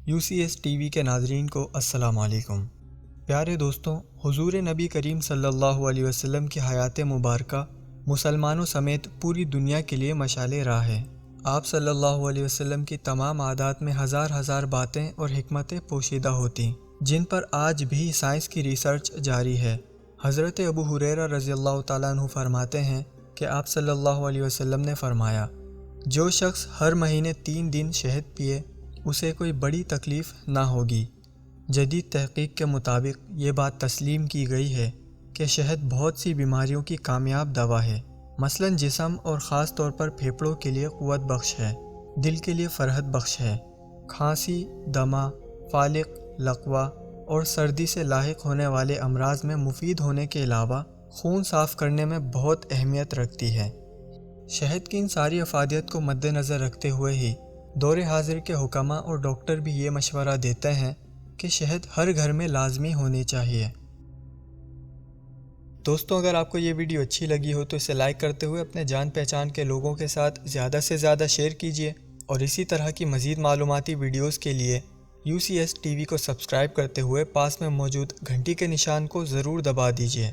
UCS TV کے ناظرین کو السلام علیکم۔ پیارے دوستوں، حضور نبی کریم صلی اللہ علیہ وسلم کی حیات مبارکہ مسلمانوں سمیت پوری دنیا کے لیے مشعل راہ ہے۔ آپ صلی اللہ علیہ وسلم کی تمام عادات میں ہزار باتیں اور حکمتیں پوشیدہ ہوتی، جن پر آج بھی سائنس کی ریسرچ جاری ہے۔ حضرت ابو ہریرہ رضی اللہ تعالیٰ عنہ فرماتے ہیں کہ آپ صلی اللہ علیہ وسلم نے فرمایا، جو شخص ہر مہینے 3 دن شہد پیے اسے کوئی بڑی تکلیف نہ ہوگی۔ جدید تحقیق کے مطابق یہ بات تسلیم کی گئی ہے کہ شہد بہت سی بیماریوں کی کامیاب دوا ہے، مثلا جسم اور خاص طور پر پھیپھڑوں کے لیے قوت بخش ہے، دل کے لیے فرحت بخش ہے، کھانسی، دمہ، فالق، لقوہ اور سردی سے لاحق ہونے والے امراض میں مفید ہونے کے علاوہ خون صاف کرنے میں بہت اہمیت رکھتی ہے۔ شہد کی ان ساری افادیت کو مد نظر رکھتے ہوئے ہی دور حاضر کے حکماء اور ڈاکٹر بھی یہ مشورہ دیتے ہیں کہ شہد ہر گھر میں لازمی ہونی چاہیے۔ دوستوں، اگر آپ کو یہ ویڈیو اچھی لگی ہو تو اسے لائک کرتے ہوئے اپنے جان پہچان کے لوگوں کے ساتھ زیادہ سے زیادہ شیئر کیجیے، اور اسی طرح کی مزید معلوماتی ویڈیوز کے لیے UCS TV کو سبسکرائب کرتے ہوئے پاس میں موجود گھنٹی کے نشان کو ضرور دبا دیجیے۔